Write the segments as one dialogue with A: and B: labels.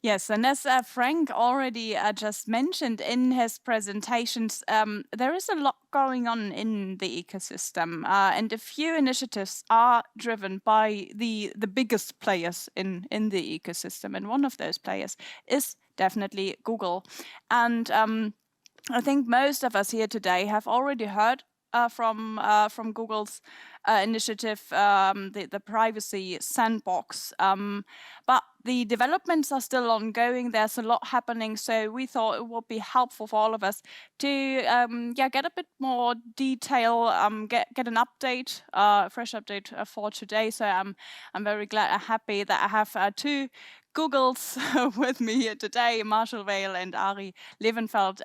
A: Yes, and as Frank already just mentioned in his presentations, there is a lot going on in the ecosystem, and a few initiatives are driven by the biggest players in the ecosystem, and one of those players is definitely Google. And I think most of us here today have already heard from Google's initiative, the privacy sandbox. But the developments are still ongoing. There's a lot happening, so we thought it would be helpful for all of us to get a bit more detail, get an update, fresh update for today. So I'm very glad, happy that I have two Googles with me here today, Marshall Vale and Ari Levenfeld.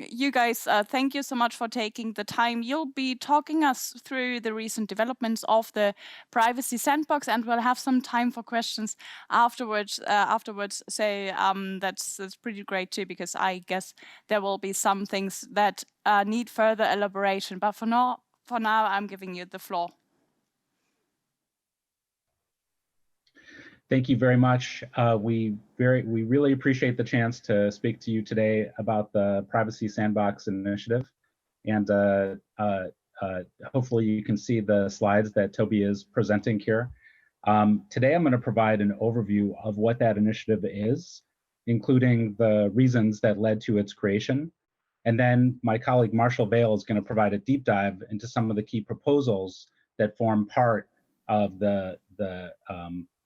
A: You guys, thank you so much for taking the time. You'll be talking us through the recent developments of the privacy sandbox, and we'll have some time for questions afterwards. So that's pretty great too, because I guess there will be some things that need further elaboration. But for now, I'm giving you the floor.
B: Thank you very much. We really appreciate the chance to speak to you today about the Privacy Sandbox initiative, and hopefully you can see the slides that Toby is presenting here. Today I'm going to provide an overview of what that initiative is, including the reasons that led to its creation, and then my colleague Marshall Vale is going to provide a deep dive into some of the key proposals that form part of the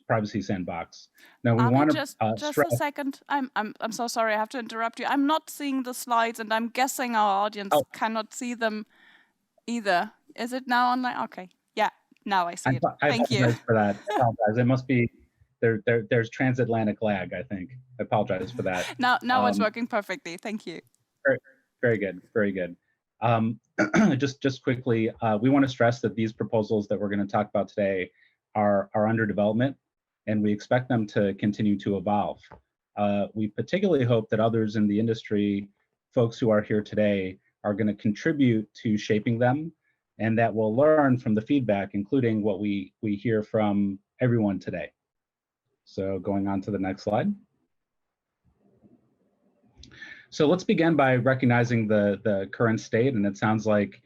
B: Privacy Sandbox. Now we want to
A: just a second. I'm so sorry. I have to interrupt you. I'm not seeing the slides, and I'm guessing our audience cannot see them either. Is it now online? Okay. Yeah. Now I see it. Thank you.
B: I apologize for that. I apologize. It must be there's transatlantic lag, I think. I apologize for that.
A: Now it's working perfectly. Thank you.
B: Very good. Very good. Just quickly, we want to stress that these proposals that we're going to talk about today are under development, and we expect them to continue to evolve. We particularly hope that others in the industry, folks who are here today, are going to contribute to shaping them, and that we'll learn from the feedback, including what we hear from everyone today. So going on to the next slide. So let's begin by recognizing the current state, and it sounds like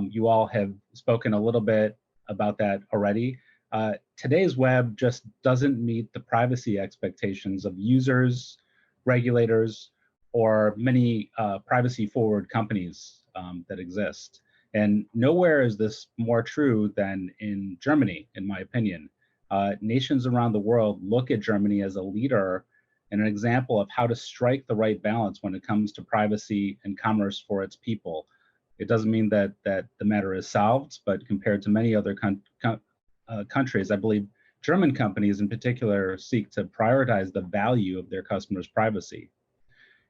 B: you all have spoken a little bit about that already. Today's web just doesn't meet the privacy expectations of users, regulators, or many privacy-forward companies that exist. And nowhere is this more true than in Germany, in my opinion. Nations around the world look at Germany as a leader and an example of how to strike the right balance when it comes to privacy and commerce for its people. It doesn't mean that the matter is solved, but compared to many other countries, I believe German companies in particular seek to prioritize the value of their customers' privacy.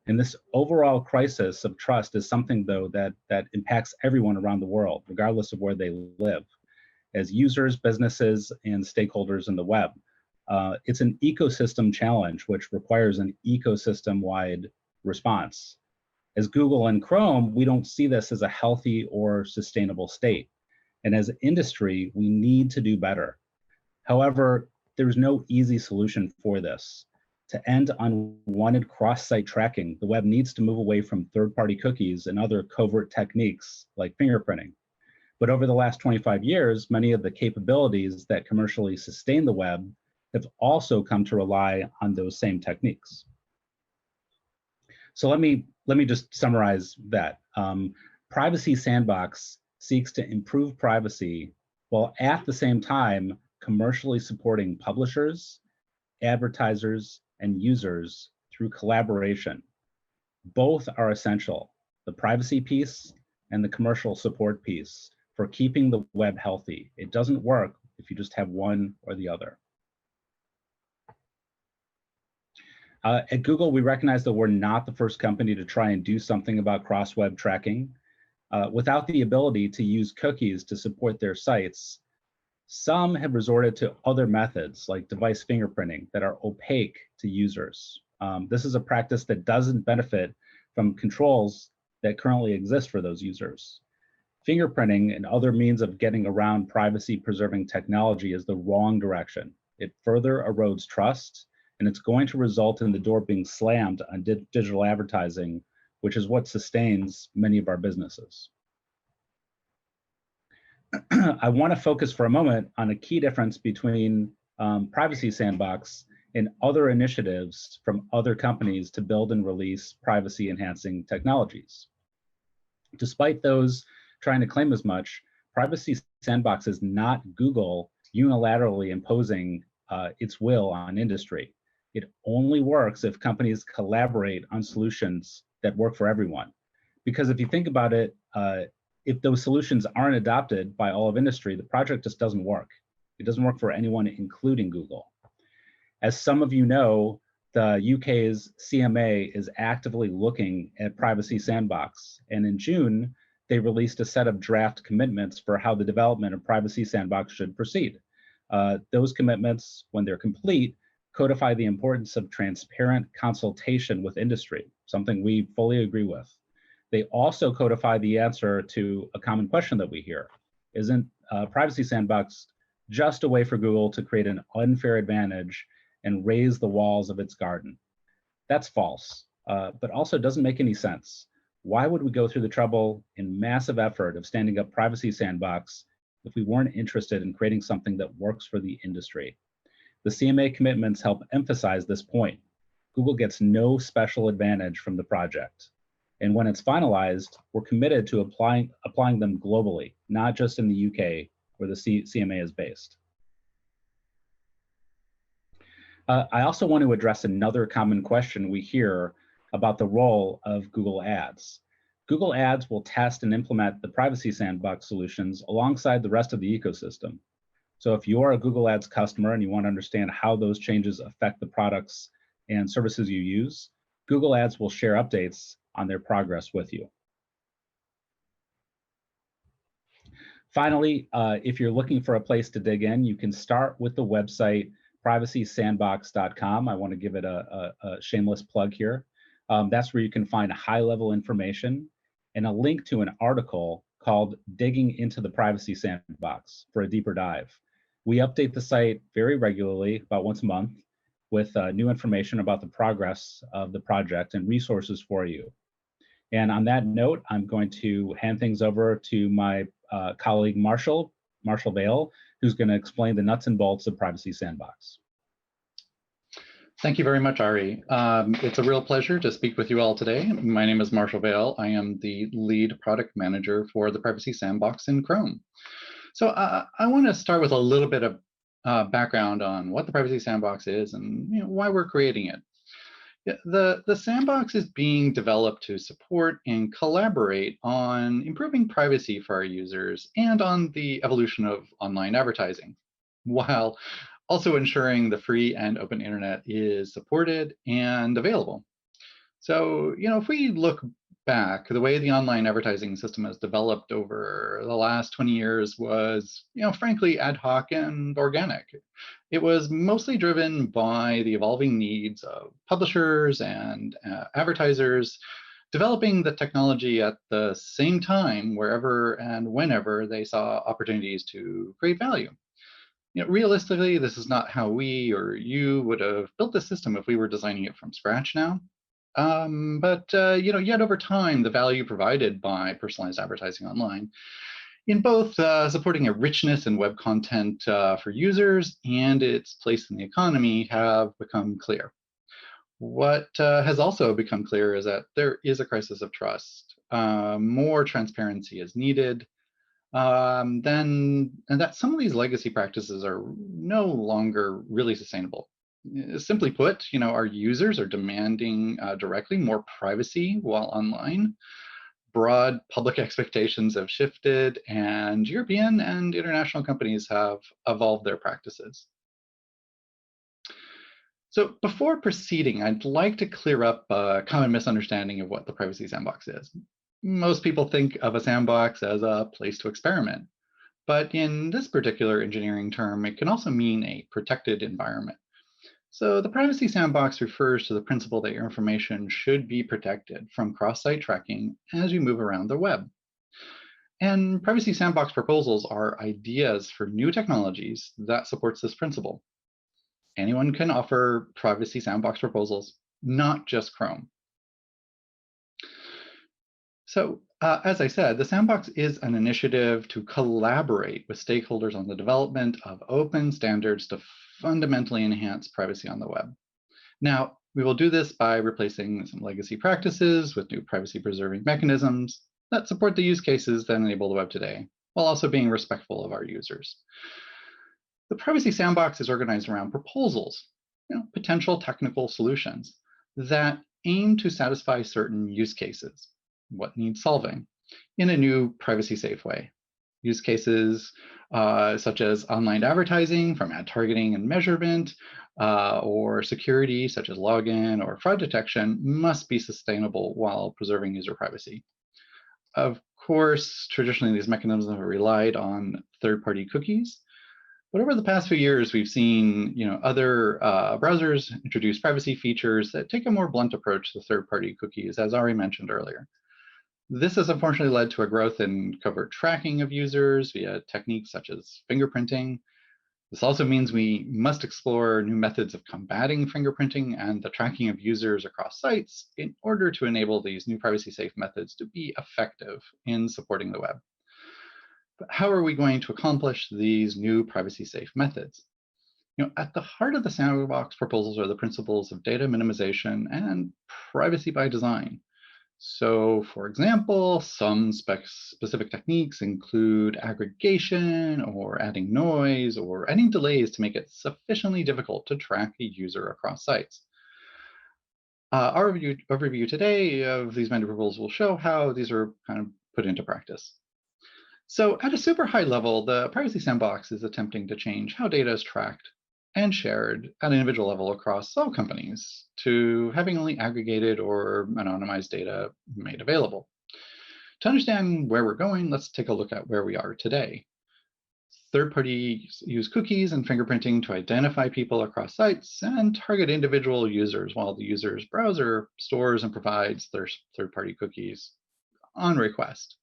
B: And this overall crisis of trust is something, though, that impacts everyone around the world, regardless of where they live, as users, businesses, and stakeholders in the web. It's an ecosystem challenge, which requires an ecosystem-wide response. As Google and Chrome, we don't see this as a healthy or sustainable state. And as an industry, we need to do better. However, there's no easy solution for this. To end unwanted cross-site tracking, the web needs to move away from third-party cookies and other covert techniques like fingerprinting. But over the last 25 years, many of the capabilities that commercially sustain the web have also come to rely on those same techniques. So let me just summarize that. Privacy Sandbox seeks to improve privacy while at the same time commercially supporting publishers, advertisers, and users through collaboration. Both are essential, the privacy piece and the commercial support piece, for keeping the web healthy. It doesn't work if you just have one or the other. At Google, we recognize that we're not the first company to try and do something about cross-web tracking. Without the ability to use cookies to support their sites, some have resorted to other methods like device fingerprinting that are opaque to users. This is a practice that doesn't benefit from controls that currently exist for those users. Fingerprinting and other means of getting around privacy-preserving technology is the wrong direction. It further erodes trust and it's going to result in the door being slammed on digital advertising, which is what sustains many of our businesses. I want to focus for a moment on a key difference between Privacy Sandbox and other initiatives from other companies to build and release privacy-enhancing technologies. Despite those trying to claim as much, Privacy Sandbox is not Google unilaterally imposing its will on industry. It only works if companies collaborate on solutions that work for everyone. Because if you think about it, if those solutions aren't adopted by all of industry, the project just doesn't work. It doesn't work for anyone, including Google. As some of you know, the UK's CMA is actively looking at Privacy Sandbox. And in June, they released a set of draft commitments for how the development of Privacy Sandbox should proceed. Those commitments, when they're complete, codify the importance of transparent consultation with industry, something we fully agree with. They also codify the answer to a common question that we hear. Isn't Privacy Sandbox just a way for Google to create an unfair advantage and raise the walls of its garden? That's false, but also doesn't make any sense. Why would we go through the trouble and massive effort of standing up Privacy Sandbox if we weren't interested in creating something that works for the industry? The CMA commitments help emphasize this point. Google gets no special advantage from the project. And when it's finalized, we're committed to applying them globally, not just in the UK where the CMA is based. I also want to address another common question we hear about the role of Google Ads. Google Ads will test and implement the Privacy Sandbox solutions alongside the rest of the ecosystem. So if you're a Google Ads customer and you want to understand how those changes affect the products and services you use, Google Ads will share updates on their progress with you. Finally, if you're looking for a place to dig in, you can start with the website privacysandbox.com. I want to give it a shameless plug here. That's where you can find high-level information and a link to an article called Digging into the Privacy Sandbox for a deeper dive. We update the site very regularly, about once a month, with new information about the progress of the project and resources for you. And on that note, I'm going to hand things over to my colleague, Marshall Vale, who's going to explain the nuts and bolts of Privacy Sandbox.
C: Thank you very much, Ari. It's a real pleasure to speak with you all today. My name is Marshall Vale. I am the lead product manager for the Privacy Sandbox in Chrome. So I want to start with a little bit of background on what the Privacy Sandbox is and why we're creating it. The Sandbox is being developed to support and collaborate on improving privacy for our users and on the evolution of online advertising, while also ensuring the free and open internet is supported and available. So, if we look back, the way the online advertising system has developed over the last 20 years was, frankly, ad hoc and organic. It was mostly driven by the evolving needs of publishers and advertisers, developing the technology at the same time wherever and whenever they saw opportunities to create value. Realistically, this is not how we or you would have built the system if we were designing it from scratch now. But yet over time, the value provided by personalized advertising online in both supporting a richness in web content for users and its place in the economy have become clear. What has also become clear is that there is a crisis of trust. More transparency is needed. And that some of these legacy practices are no longer really sustainable. Simply put, our users are demanding directly more privacy while online. Broad public expectations have shifted, and European and international companies have evolved their practices. So before proceeding, I'd like to clear up a common misunderstanding of what the Privacy Sandbox is. Most people think of a sandbox as a place to experiment, but in this particular engineering term, it can also mean a protected environment. So the Privacy Sandbox refers to the principle that your information should be protected from cross-site tracking as you move around the web. And Privacy Sandbox proposals are ideas for new technologies that supports this principle. anyone can offer privacy sandbox proposals, not just Chrome. So as I said, the Sandbox is an initiative to collaborate with stakeholders on the development of open standards to fundamentally enhance privacy on the web. Now, we will do this by replacing some legacy practices with new privacy-preserving mechanisms that support the use cases that enable the web today, while also being respectful of our users. The Privacy Sandbox is organized around proposals, potential technical solutions that aim to satisfy certain use cases, what needs solving, in a new privacy-safe way. Use cases such as online advertising from ad targeting and measurement, or security such as login or fraud detection must be sustainable while preserving user privacy. Of course, traditionally these mechanisms have relied on third-party cookies, but over the past few years, we've seen other browsers introduce privacy features that take a more blunt approach to third-party cookies, as Ari mentioned earlier. This has unfortunately led to a growth in covert tracking of users via techniques such as fingerprinting. This also means we must explore new methods of combating fingerprinting and the tracking of users across sites in order to enable these new privacy-safe methods to be effective in supporting the web. But how are we going to accomplish these new privacy-safe methods? At the heart of the Sandbox proposals are the principles of data minimization and privacy by design. So, for example, some specific techniques include aggregation or adding noise or adding delays to make it sufficiently difficult to track a user across sites. Our overview today of these many proposals will show how these are kind of put into practice. So at a super high level, the Privacy Sandbox is attempting to change how data is tracked and shared at an individual level across all companies to having only aggregated or anonymized data made available. To understand where we're going, let's take a look at where we are today. Third parties use cookies and fingerprinting to identify people across sites and target individual users, while the user's browser stores and provides their third-party cookies on request.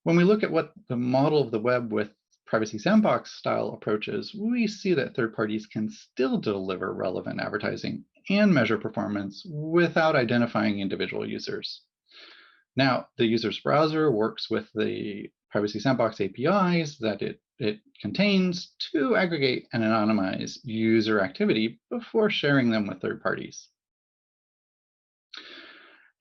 C: When we look at what the model of the web with Privacy Sandbox style approaches, we see that third parties can still deliver relevant advertising and measure performance without identifying individual users. Now, the user's browser works with the Privacy Sandbox APIs that it contains to aggregate and anonymize user activity before sharing them with third parties.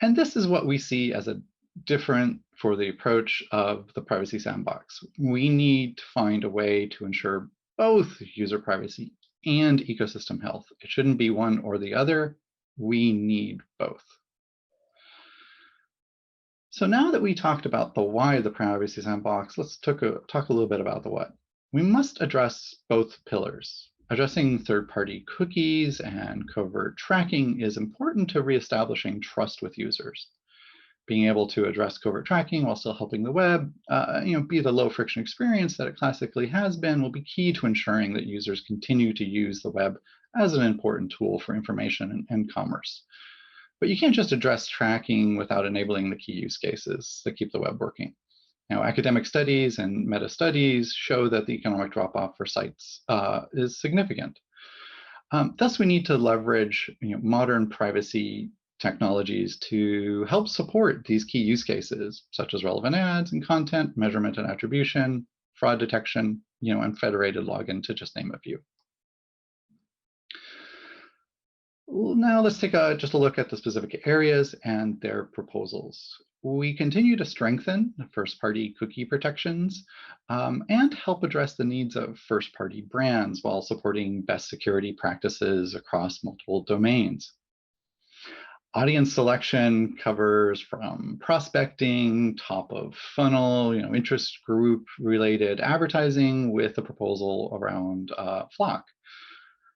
C: And this is what we see as a different for the approach of the Privacy Sandbox. We need to find a way to ensure both user privacy and ecosystem health. It shouldn't be one or the other. We need both. So now that we talked about the why of the Privacy Sandbox, let's talk a little bit about the what. We must address both pillars. Addressing third-party cookies and covert tracking is important to reestablishing trust with users. Being able to address covert tracking while still helping the web, be the low-friction experience that it classically has been, will be key to ensuring that users continue to use the web as an important tool for information and commerce. But you can't just address tracking without enabling the key use cases that keep the web working. Now, academic studies and meta-studies show that the economic drop-off for sites is significant. Thus, we need to leverage modern privacy technologies to help support these key use cases, such as relevant ads and content, measurement and attribution, fraud detection, and federated login, to just name a few. Now let's take just a look at the specific areas and their proposals. We continue to strengthen the first-party cookie protections and help address the needs of first-party brands while supporting best security practices across multiple domains. Audience selection covers from prospecting, top of funnel, interest group related advertising with a proposal around Flock.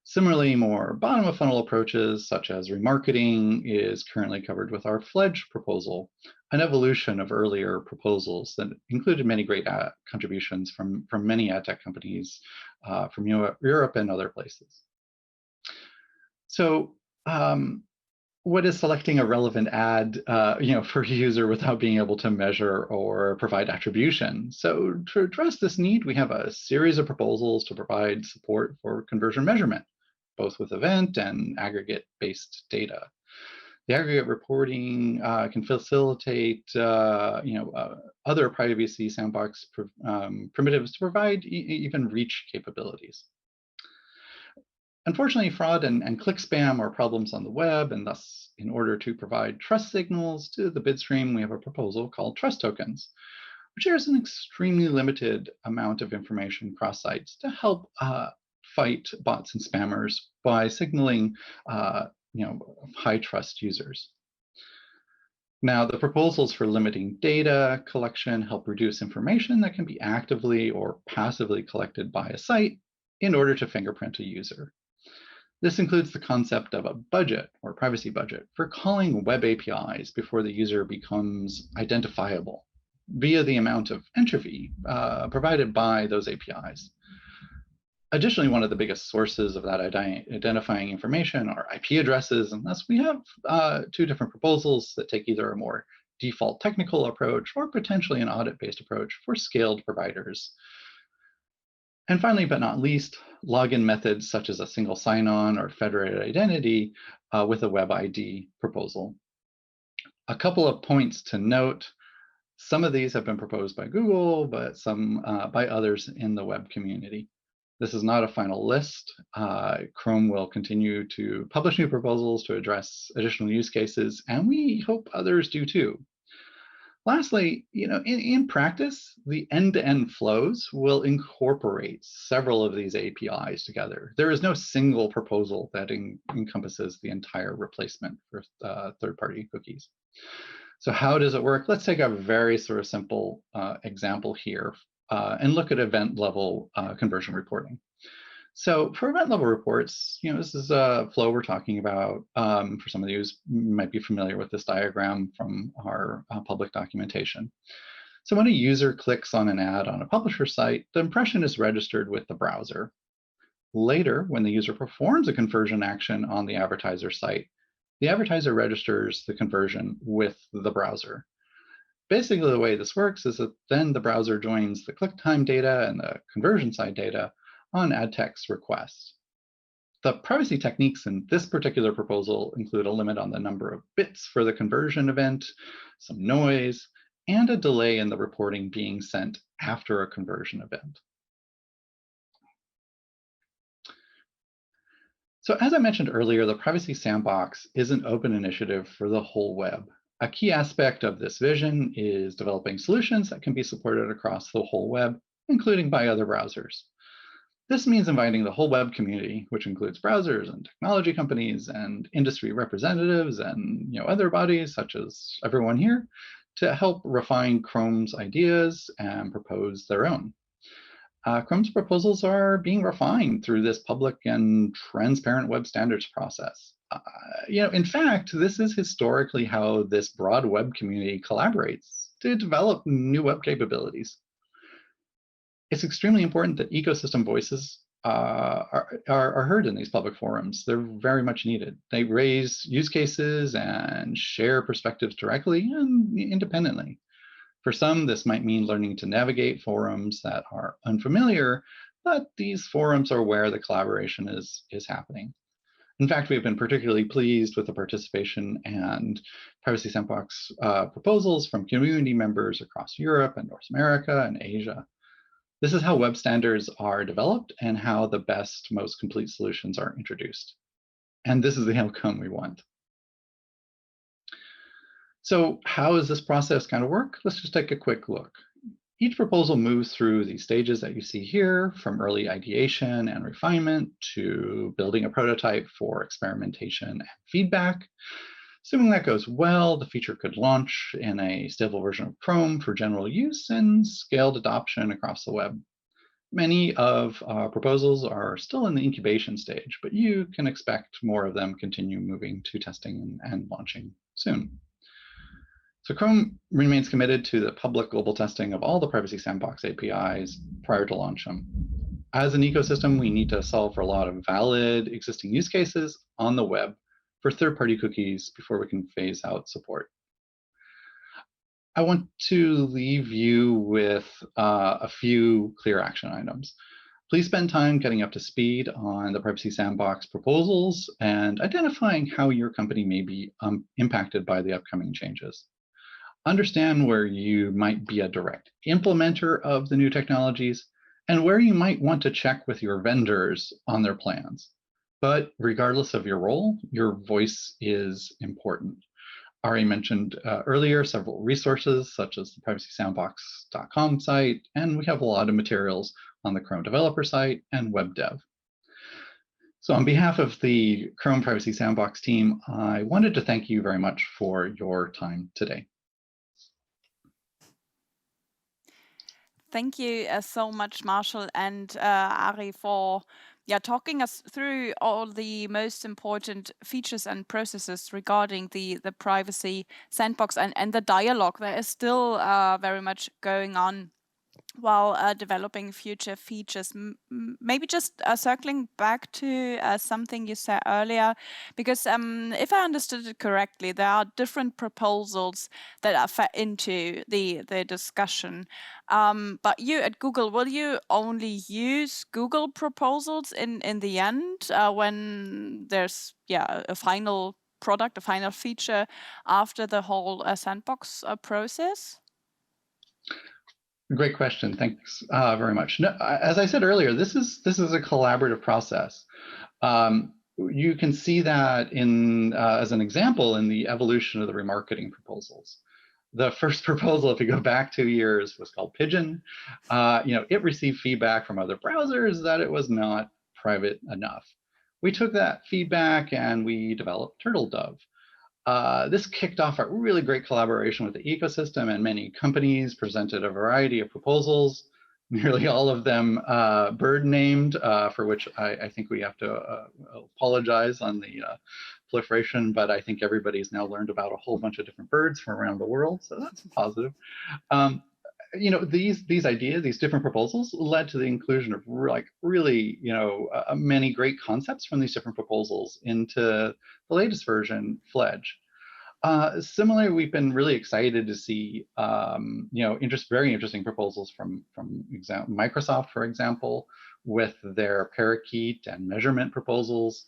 C: Similarly, more bottom of funnel approaches such as remarketing is currently covered with our Fledge proposal, an evolution of earlier proposals that included many great contributions from many ad tech companies from Europe and other places. So, what is selecting a relevant ad for a user without being able to measure or provide attribution? So to address this need, we have a series of proposals to provide support for conversion measurement, both with event and aggregate-based data. The aggregate reporting can facilitate other privacy sandbox primitives to provide even reach capabilities. Unfortunately, fraud and click spam are problems on the web, and thus, in order to provide trust signals to the bid stream, we have a proposal called trust tokens, which shares an extremely limited amount of information across sites to help fight bots and spammers by signaling high trust users. Now, the proposals for limiting data collection help reduce information that can be actively or passively collected by a site in order to fingerprint a user. This includes the concept of a budget or privacy budget for calling web APIs before the user becomes identifiable via the amount of entropy provided by those APIs. Additionally, one of the biggest sources of that identifying information are IP addresses, and thus we have two different proposals that take either a more default technical approach or potentially an audit-based approach for scaled providers. And finally, but not least, login methods such as a single sign-on or federated identity with a web ID proposal. A couple of points to note. Some of these have been proposed by Google, but some by others in the web community. This is not a final list. Chrome will continue to publish new proposals to address additional use cases, and we hope others do too. Lastly, in practice, the end-to-end flows will incorporate several of these APIs together. There is no single proposal that encompasses the entire replacement for third-party cookies. So how does it work? Let's take a very sort of simple example here and look at event-level conversion reporting. So for event-level reports, this is a flow we're talking about. For some of you who might be familiar with this diagram from our public documentation. So when a user clicks on an ad on a publisher site, the impression is registered with the browser. Later, when the user performs a conversion action on the advertiser site, the advertiser registers the conversion with the browser. Basically, the way this works is that then the browser joins the click time data and the conversion side data on ad tech's request. The privacy techniques in this particular proposal include a limit on the number of bits for the conversion event, some noise, and a delay in the reporting being sent after a conversion event. So as I mentioned earlier, the Privacy Sandbox is an open initiative for the whole web. A key aspect of this vision is developing solutions that can be supported across the whole web, including by other browsers. This means inviting the whole web community, which includes browsers and technology companies and industry representatives and other bodies such as everyone here, to help refine Chrome's ideas and propose their own. Chrome's proposals are being refined through this public and transparent web standards process. In fact, this is historically how this broad web community collaborates to develop new web capabilities. It's extremely important that ecosystem voices are heard in these public forums. They're very much needed. They raise use cases and share perspectives directly and independently. For some, this might mean learning to navigate forums that are unfamiliar, but these forums are where the collaboration is happening. In fact, we've been particularly pleased with the participation and Privacy Sandbox proposals from community members across Europe and North America and Asia. This is how web standards are developed and how the best, most complete solutions are introduced. And this is the outcome we want. So how does this process kind of work? Let's just take a quick look. Each proposal moves through the stages that you see here, from early ideation and refinement to building a prototype for experimentation and feedback. Assuming that goes well, the feature could launch in a stable version of Chrome for general use and scaled adoption across the web. Many of our proposals are still in the incubation stage, but you can expect more of them continue moving to testing and launching soon. So Chrome remains committed to the public global testing of all the Privacy Sandbox APIs prior to launch them. As an ecosystem, we need to solve for a lot of valid existing use cases on the web for third-party cookies before we can phase out support. I want to leave you with a few clear action items. Please spend time getting up to speed on the Privacy Sandbox proposals and identifying how your company may be impacted by the upcoming changes. Understand where you might be a direct implementer of the new technologies and where you might want to check with your vendors on their plans. But regardless of your role, your voice is important. Ari mentioned earlier several resources such as the privacysandbox.com site, and we have a lot of materials on the Chrome developer site and web dev. So on behalf of the Chrome Privacy Sandbox team, I wanted to thank you very much for your time today.
A: Thank you so much, Marshall and Ari, for talking us through all the most important features and processes regarding the privacy sandbox and the dialogue that is still very much going on while developing future features. Maybe just circling back to something you said earlier, because if I understood it correctly, there are different proposals that are fed into the discussion. But you at Google, will you only use Google proposals in the end when there's a final product, a final feature after the whole sandbox process?
C: Great question. Thanks very much. No, as I said earlier, this is a collaborative process. You can see that in as an example in the evolution of the remarketing proposals. The first proposal, if you go back 2 years, was called Pigeon. It received feedback from other browsers that it was not private enough. We took that feedback and we developed Turtle Dove. This kicked off a really great collaboration with the ecosystem, and many companies presented a variety of proposals, nearly all of them bird named, for which I think we have to apologize on the proliferation, but I think everybody's now learned about a whole bunch of different birds from around the world, so that's positive. These ideas, these different proposals led to the inclusion of really many great concepts from these different proposals into the latest version, Fledge. Similarly, we've been really excited to see very interesting proposals from Microsoft, for example, with their parakeet and measurement proposals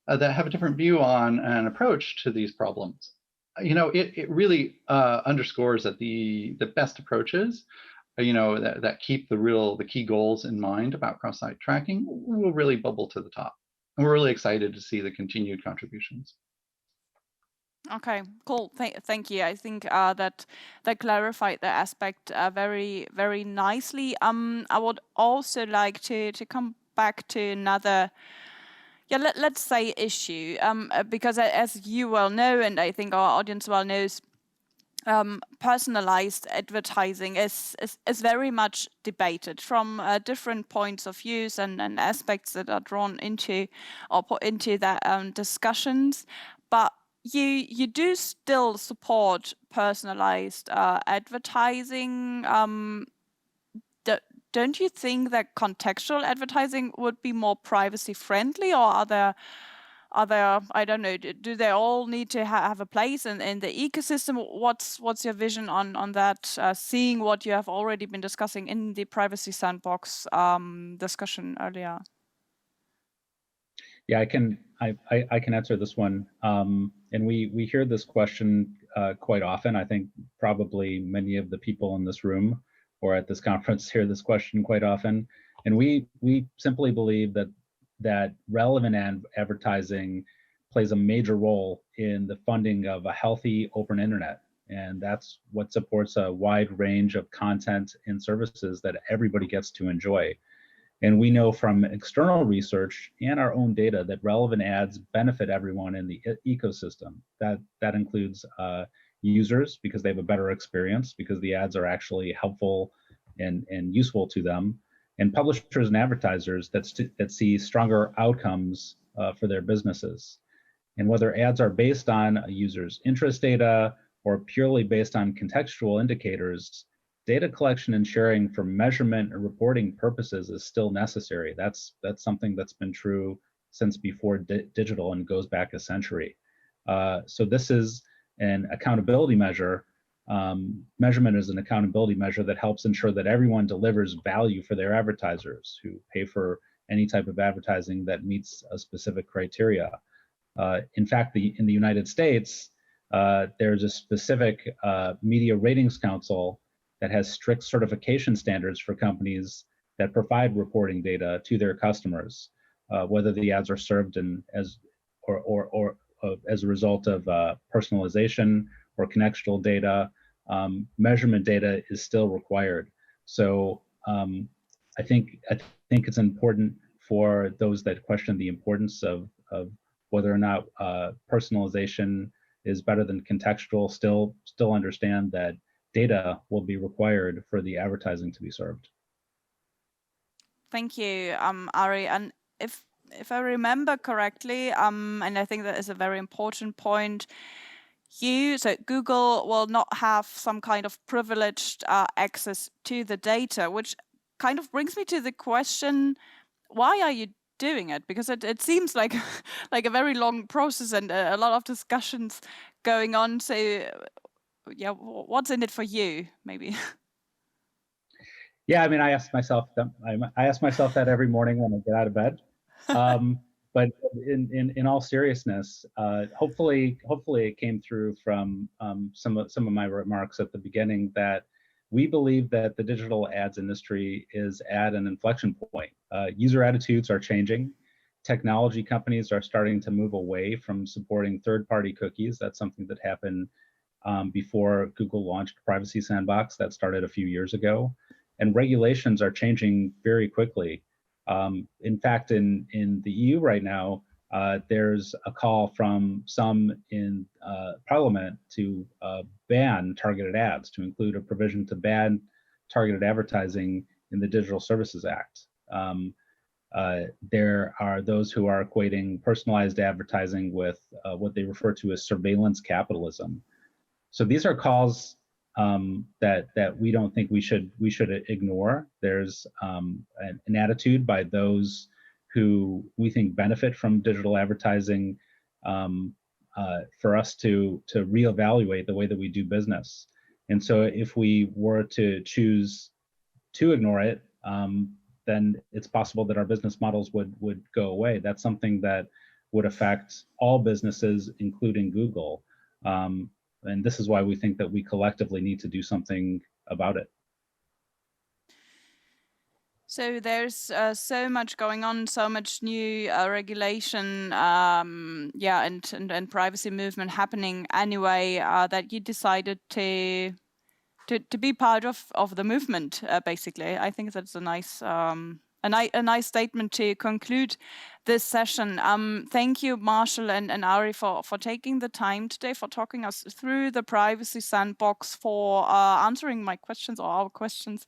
C: that have a different view on an approach to these problems. It really underscores that the best approaches, that keep the key goals in mind about cross-site tracking will really bubble to the top. And we're really excited to see the continued contributions.
A: Okay, cool. Thank you. I think that clarified the aspect very, very nicely. I would also like to come back to another, let's say issue, because as you well know, and I think our audience well knows, personalized advertising is very much debated from different points of views and aspects that are drawn into or put into that discussions. But you do still support personalized advertising. Don't you think that contextual advertising would be more privacy friendly, or are there, I don't know, do they all need to have a place in the ecosystem? What's your vision on that, seeing what you have already been discussing in the Privacy Sandbox discussion earlier?
B: Yeah, I can answer this one. And we hear this question quite often. I think probably many of the people in this room or at this conference hear this question quite often. And we simply believe that relevant advertising plays a major role in the funding of a healthy open internet. And that's what supports a wide range of content and services that everybody gets to enjoy. And we know from external research and our own data that relevant ads benefit everyone in the ecosystem. That includes users, because they have a better experience, because the ads are actually helpful and useful to them, and publishers and advertisers that see stronger outcomes for their businesses. And whether ads are based on a user's interest data or purely based on contextual indicators, data collection and sharing for measurement and reporting purposes is still necessary. That's something that's been true since before digital and goes back a century. So this is an accountability measure Measurement is an accountability measure that helps ensure that everyone delivers value for their advertisers who pay for any type of advertising that meets a specific criteria. In fact, in the United States, there's a specific media ratings council that has strict certification standards for companies that provide reporting data to their customers, whether the ads are served as a result of personalization or contextual data. Measurement data is still required. So I think it's important for those that question the importance of whether or not personalization is better than contextual, still understand that data will be required for the advertising to be served.
A: Thank you, Ari. And if I remember correctly, and I think that is a very important point, so Google will not have some kind of privileged access to the data, which kind of brings me to the question, why are you doing it? Because it seems like like a very long process and a lot of discussions going on. So yeah, what's in it for you, maybe?
B: Yeah, I mean, I ask myself that every morning when I get out of bed. But in all seriousness, hopefully it came through from some of my remarks at the beginning that we believe that the digital ads industry is at an inflection point. User attitudes are changing. Technology companies are starting to move away from supporting third-party cookies. That's something that happened before Google launched Privacy Sandbox. That started a few years ago. And regulations are changing very quickly. In fact, in the EU right now, there's a call from some in Parliament to ban targeted ads, to include a provision to ban targeted advertising in the Digital Services Act. There are those who are equating personalized advertising with what they refer to as surveillance capitalism. So these are calls that we don't think we should ignore. There's an attitude by those who we think benefit from digital advertising for us to reevaluate the way that we do business. And so if we were to choose to ignore it, then it's possible that our business models would go away. That's something that would affect all businesses, including Google. And this is why we think that we collectively need to do something about it.
A: So there's so much going on, so much new regulation, and privacy movement happening anyway, that you decided to be part of the movement, basically. I think that's a nice statement to conclude this session. Thank you, Marshall and Ari, for taking the time today, for talking us through the Privacy Sandbox, for answering my questions or our questions.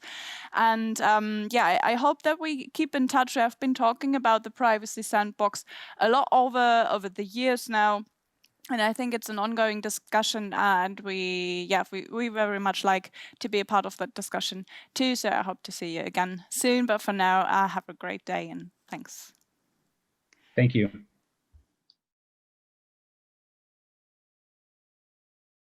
A: And I hope that we keep in touch. We have been talking about the Privacy Sandbox a lot over the years now. And I think it's an ongoing discussion, and we very much like to be a part of that discussion too. So I hope to see you again soon. But for now, have a great day and thanks.
B: Thank you.